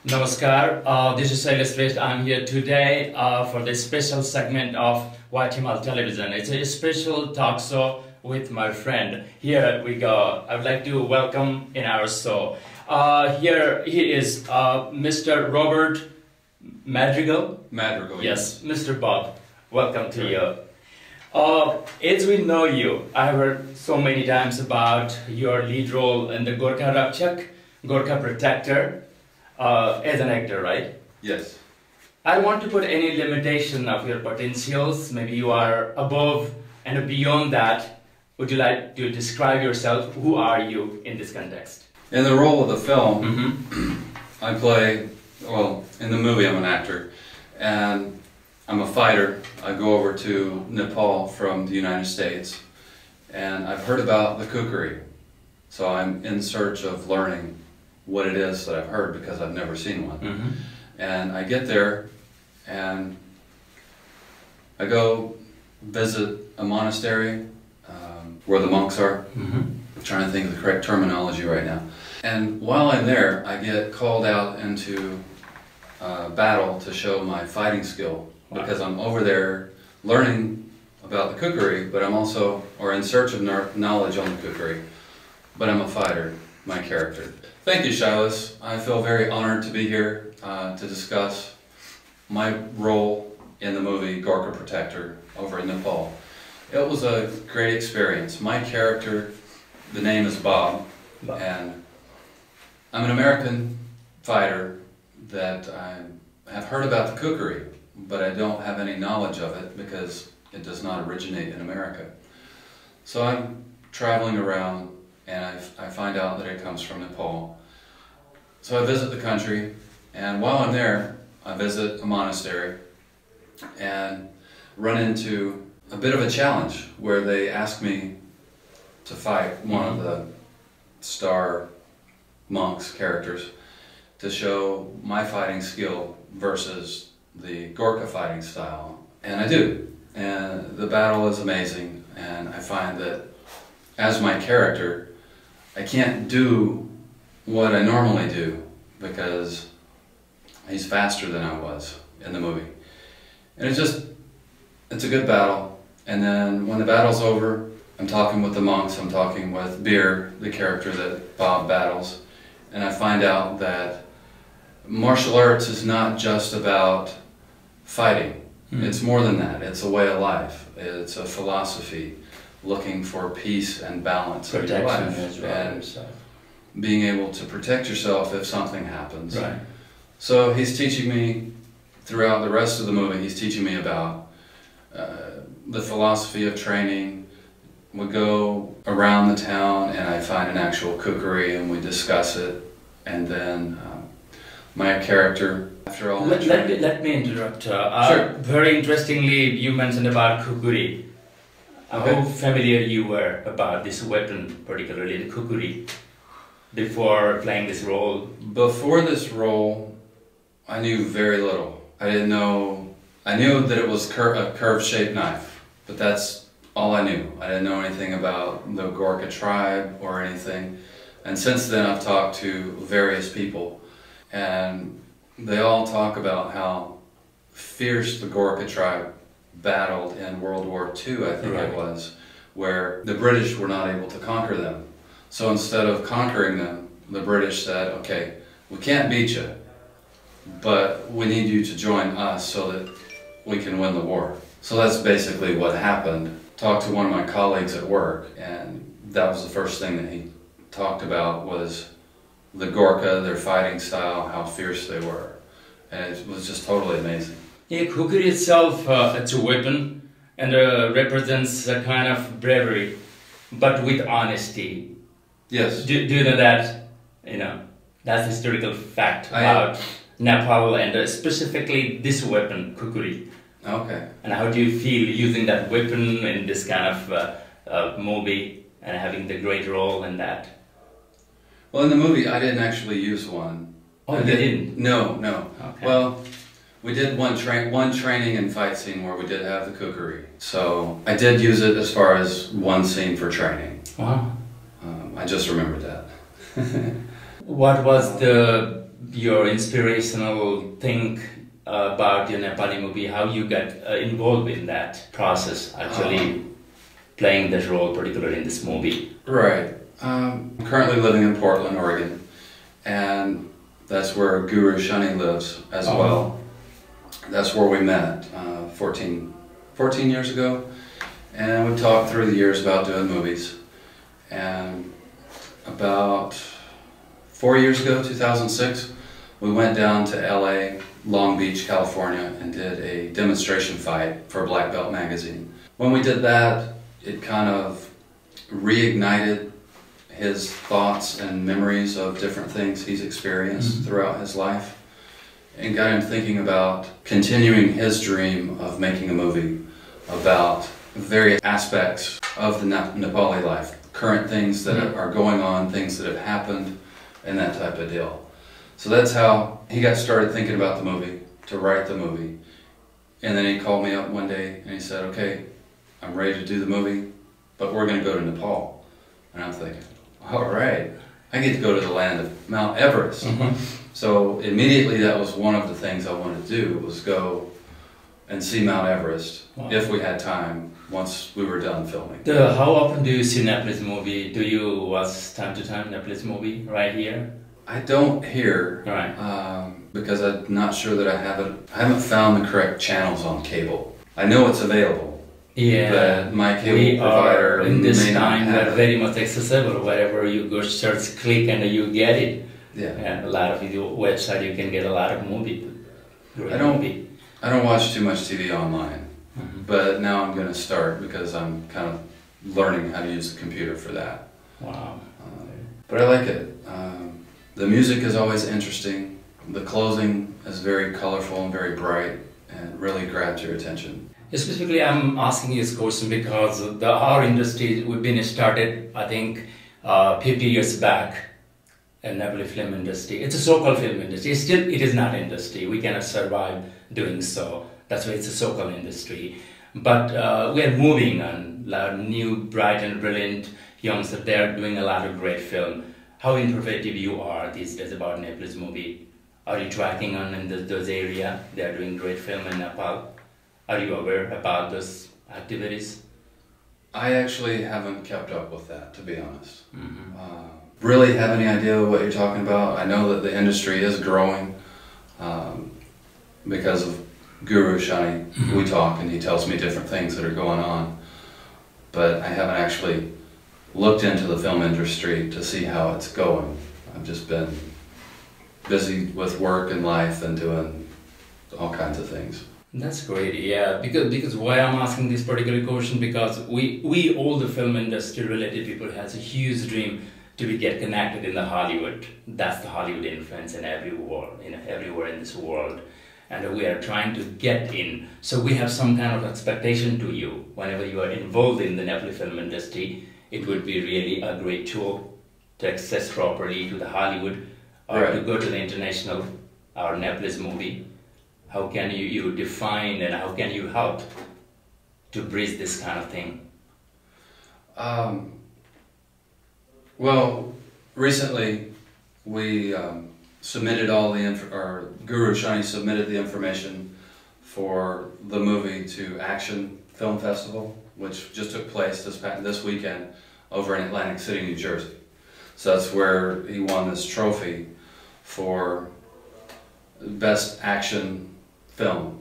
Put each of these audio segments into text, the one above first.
Namaskar, this is Shailesh. I'm here today for the special segment of White Himal Television. It's a special talk show with my friend. Here we go. I would like to welcome in our show. Here he is Mr. Robert Madrigal. Madrigal. Yes, Mr. Bob. Welcome to you. As we know you, I heard so many times about your lead role in the Gorkha Rakshak, Gorkha Protector. As an actor, right? Yes. I don't want to put any limitation of your potentials. Maybe you are above and beyond that. Would you like to describe yourself? Who are you in this context? In the role of the film, I play, well, in the movie I'm an actor, and I'm a fighter. I go over to Nepal from the United States, and I've heard about the kukri, so I'm in search of learning what it is that I've heard because I've never seen one. And I get there and I go visit a monastery where the monks are. I'm trying to think of the correct terminology right now. And while I'm there, I get called out into battle to show my fighting skill because I'm over there learning about the kukri, but I'm also, or in search of knowledge on the kukri, but I'm a fighter, my character. Thank you, Shailesh. I feel very honored to be here to discuss my role in the movie Gorkha Protector over in Nepal. It was a great experience. My character, the name is Bob, and I'm an American fighter that I have heard about the kukri, but I don't have any knowledge of it because it does not originate in America. So I'm traveling around and I find out that it comes from Nepal. So I visit the country, and while I'm there, I visit a monastery and run into a bit of a challenge where they ask me to fight one of the star monks characters to show my fighting skill versus the Gorkha fighting style. And I do. And the battle is amazing, and I find that as my character, I can't do what I normally do because he's faster than I was in the movie. And it's a good battle. And then when the battle's over, I'm talking with the monks, I'm talking with Beer, the character that Bob battles, and I find out that martial arts is not just about fighting. It's more than that. It's a way of life. It's a philosophy. Looking for peace and balance in your life, and being able to protect yourself if something happens. Right. So he's teaching me, throughout the rest of the movie, he's teaching me about the philosophy of training. We go around the town and I find an actual kukri and we discuss it, and then my character, after all let me interrupt. Sure. Very interestingly, you mentioned about kukri. How familiar you were about this weapon, particularly the kukri, before playing this role? Before this role, I knew very little. I didn't know. I knew that it was a curved-shaped knife, but that's all I knew. I didn't know anything about the Gorkha tribe or anything. And since then, I've talked to various people, and they all talk about how fierce the Gorkha tribe battled in World War II, I think it was, where the British were not able to conquer them. So instead of conquering them, the British said, okay, we can't beat you, but we need you to join us so that we can win the war. So that's basically what happened. Talked to one of my colleagues at work, and that was the first thing that he talked about was the Gorkha, their fighting style, how fierce they were. And it was just totally amazing. Yeah, kukri itself, it's a weapon and represents a kind of bravery, but with honesty. Yes. Do you know that? You know, that's historical fact about Nepal and specifically this weapon, kukri. Okay. And how do you feel using that weapon in this kind of movie and having the great role in that? Well, in the movie, I didn't actually use one. Oh, you didn't? No, no. Okay. Well, we did one training and fight scene where we did have the kukri. So I did use it as far as one scene for training. Wow. I just remembered that. What was the your inspirational thing about your Nepali movie, how you got involved in that process, actually playing that role, particularly in this movie. Right. I'm currently living in Portland, Oregon, and that's where Guru Shani lives as well. That's where we met 14 years ago, and we talked through the years about doing movies. And about 4 years ago, 2006, we went down to LA, Long Beach, California, and did a demonstration fight for Black Belt magazine. When we did that, it kind of reignited his thoughts and memories of different things he's experienced throughout his life, and got him thinking about continuing his dream of making a movie about various aspects of the Nepali life, current things that are going on, things that have happened, and that type of deal. So that's how he got started thinking about the movie, to write the movie. And then he called me up one day and he said, okay, I'm ready to do the movie, but we're going to go to Nepal. And I'm thinking, all right, I get to go to the land of Mount Everest. So immediately that was one of the things I wanted to do, was go and see Mount Everest if we had time once we were done filming. How often do you see Nepalese movie? Do you watch time to time Nepalese movie right here? I don't hear, because I'm not sure that I haven't found the correct channels on cable. I know it's available. Yeah, but my cable provider in this may time not have we're very much accessible. Wherever you go, search, click, and you get it. Yeah, and a lot of video website you can get a lot of movie. I don't watch too much TV online, but now I'm going to start because I'm kind of learning how to use the computer for that. Wow. But I like it. The music is always interesting. The clothing is very colorful and very bright and really grabs your attention. Specifically, I'm asking you this question because our industry, we've been started, I think, 50 years back, in Nepali film industry. It's a so-called film industry. Still, it is not industry. We cannot survive doing so. That's why it's a so-called industry. But we are moving on. A lot of new, bright and brilliant youngsters. They are doing a lot of great film. How informative you are these days about Nepalese movie? Are you tracking on in those areas? They are doing great film in Nepal. Are you aware about those activities? I actually haven't kept up with that, to be honest. Really have any idea what you're talking about? I know that the industry is growing because of Guru Shani. We talk and he tells me different things that are going on, but I haven't actually looked into the film industry to see how it's going. I've just been busy with work and life and doing all kinds of things. That's great, yeah. Because why I'm asking this particular question, because we all the film industry related people has a huge dream to get connected in the Hollywood. That's the Hollywood influence in everywhere in this world, and we are trying to get in. So we have some kind of expectation to you whenever you are involved in the Nepali film industry. It would be really a great tool to access properly to the Hollywood or to go to the international or Nepalese movie. How can you define and how can you help to bridge this kind of thing? Well, recently we submitted all the Guru Shani submitted the information for the movie to Action Film Festival, which just took place this weekend over in Atlantic City, New Jersey. So that's where he won this trophy for Best Action Film.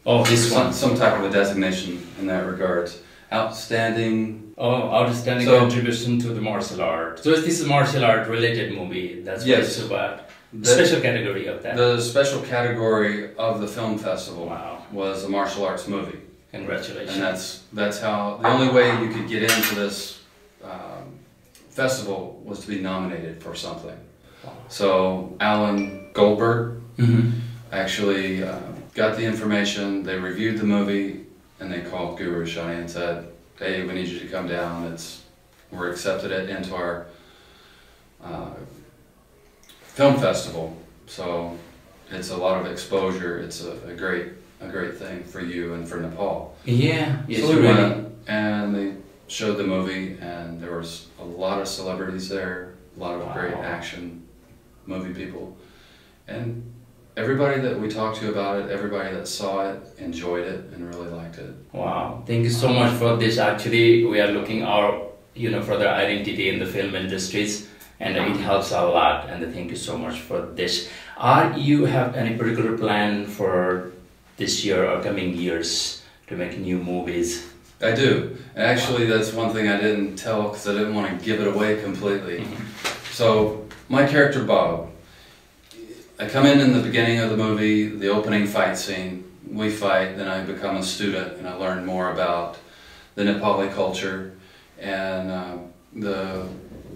Oh, this one. Some type of a designation in that regards. Outstanding. Oh, outstanding contribution to the martial art. So this is a martial art related movie. That's what it's about. Special category of that. The special category of the film festival was a martial arts movie. Congratulations. And that's how the only way you could get into this festival was to be nominated for something. Wow. So Alan Goldberg actually got the information. They reviewed the movie and they called Guru Shani and said, "Hey, we need you to come down. We're accepted into our film festival, so it's a lot of exposure. It's a great thing for you and for Nepal." Yeah, yes, so we went and they showed the movie, and there was a lot of celebrities there, a lot of great action movie people, And everybody that we talked to about it, everybody that saw it, enjoyed it and really liked it. Wow, thank you so much for this. Actually, we are looking our, further identity in the film industries, and it helps a lot. And thank you so much for this. Are you have any particular plan for this year or coming years to make new movies? I do. And actually, that's one thing I didn't tell because I didn't want to give it away completely. So, my character Bob, I come in the beginning of the movie, the opening fight scene. We fight, then I become a student and I learn more about the Nepali culture and the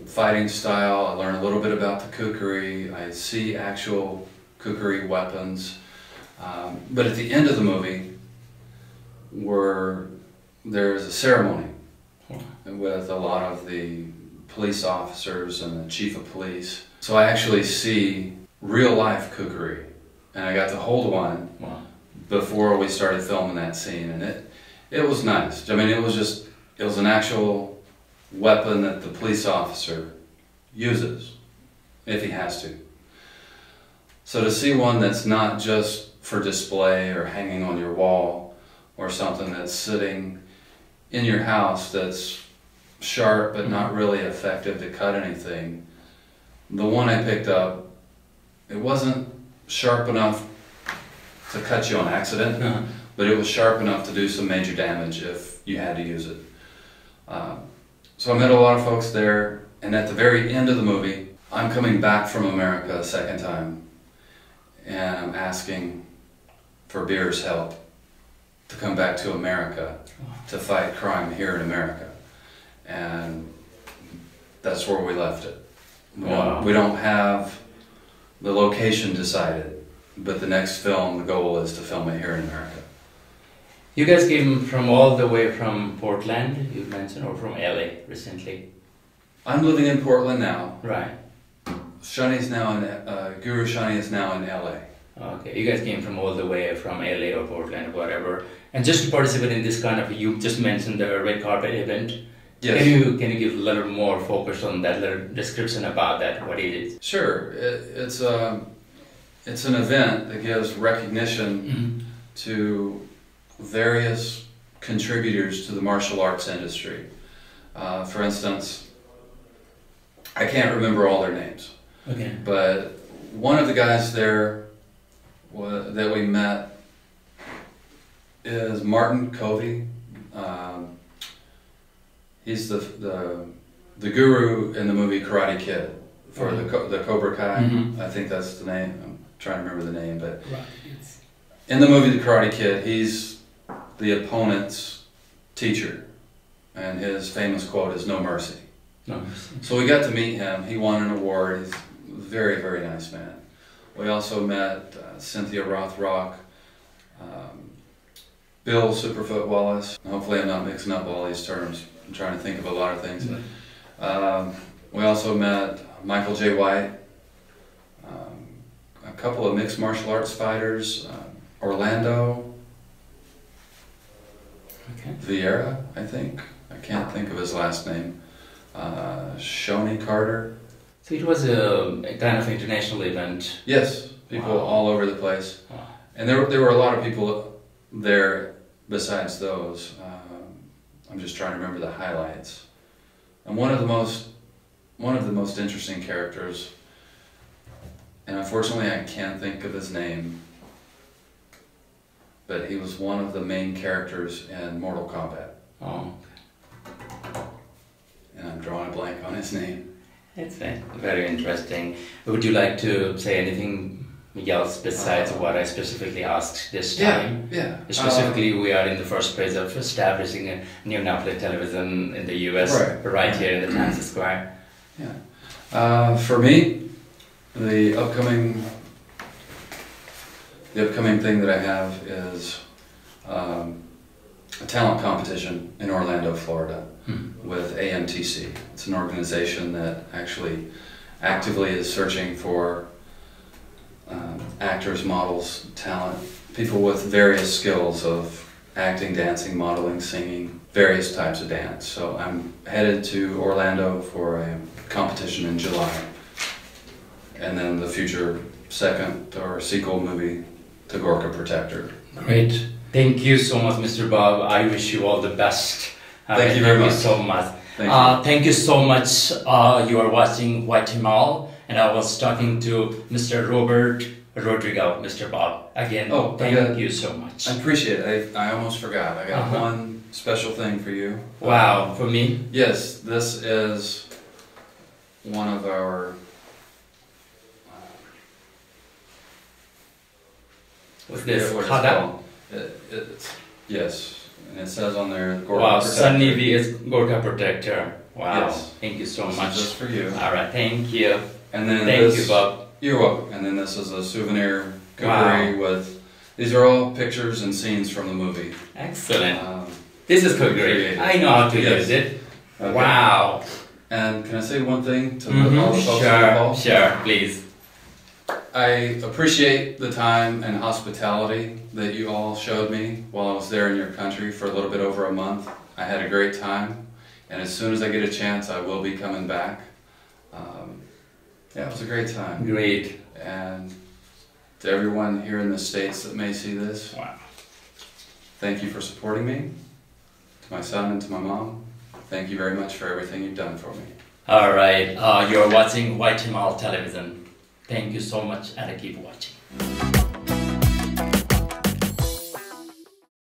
fighting style. I learn a little bit about the kukri. I see actual kukri weapons. But at the end of the movie, there's a ceremony with a lot of the police officers and the chief of police. So I actually see real life kukri, and I got to hold one before we started filming that scene, and it was nice. I mean, it was an actual weapon that the police officer uses if he has to. So to see one that's not just for display or hanging on your wall, or something that's sitting in your house that's sharp but not really effective to cut anything, the one I picked up, it wasn't sharp enough to cut you on accident, but it was sharp enough to do some major damage if you had to use it. So I met a lot of folks there, and at the very end of the movie, I'm coming back from America a second time, and I'm asking for Beer's help to come back to America to fight crime here in America. And that's where we left it. We don't have the location decided, but the next film, the goal is to film it here in America. You guys came from all the way from Portland, you mentioned, or from LA recently? I'm living in Portland now. Right. Shani's now in, Guru Shani is now in LA. Okay, you guys came from all the way from LA or Portland, whatever. And just to participate in this kind of, you just mentioned the red carpet event. Yes. Can you give a little more focus on that, little description about that, what it is? Sure. It's an event that gives recognition to various contributors to the martial arts industry. For instance, I can't remember all their names. Okay. But one of the guys there that we met is Martin Covey. He's the guru in the movie Karate Kid for the Cobra Kai. I think that's the name. I'm trying to remember the name, but in the movie The Karate Kid, he's the opponent's teacher, and his famous quote is "No mercy." No mercy. So we got to meet him. He won an award. He's a very, very nice man. We also met Cynthia Rothrock, Bill Superfoot Wallace. Hopefully I'm not mixing up all these terms. I'm trying to think of a lot of things. We also met Michael J. White, a couple of mixed martial arts fighters, Orlando Vieira, I think. I can't think of his last name. Shoni Carter. So it was a kind of international event. Yes, people all over the place. And there were a lot of people there besides those. I'm just trying to remember the highlights. And one of the most interesting characters, and unfortunately I can't think of his name, but he was one of the main characters in Mortal Kombat. Oh. And I'm drawing a blank on his name. It's very interesting. Would you like to say anything else besides what I specifically asked this time? Yeah. Specifically, we are in the first phase of establishing a new Nepali television in the US, right here in the Times Square. Yeah. For me, the upcoming thing that I have is a talent competition in Orlando, Florida, with AMTC. It's an organization that actually actively is searching for actors, models, talent, people with various skills of acting, dancing, modeling, singing, various types of dance. So I'm headed to Orlando for a competition in July, and then the future second or sequel movie to Gorka Protector. Great. Thank you so much, Mr. Bob. I wish you all the best. Thank you very much. Thank you so much. Thank you so much. You are watching Guatemala, and I was talking to Mr. Robert Rodrigo, Mr. Bob. Again, thank you so much. I appreciate it. I almost forgot. I got one special thing for you. Wow, for me? Yes, this is one of our... What's this? What Kada? Yes, and it says on there, Gorka Wow, Protector. Sunny V is Gorka Protector. Wow, Yes. Thank you so This much. is just for you. Alright, thank you. And then Thank you, Bob. You're welcome. And then this is a souvenir cookery with... These are all pictures and scenes from the movie. Excellent. This is cookery. I know how to use it. Okay. Wow. And can I say one thing to all the folks on the call? Sure, please. I appreciate the time and hospitality that you all showed me while I was there in your country for a little bit over a month. I had a great time, and as soon as I get a chance, I will be coming back. Yeah, it was a great time. Great. And to everyone here in the States that may see this, Wow. thank you for supporting me. To my son and to my mom, thank you very much for everything you've done for me. Alright, you're watching Guatemala television. Thank you so much, and keep watching.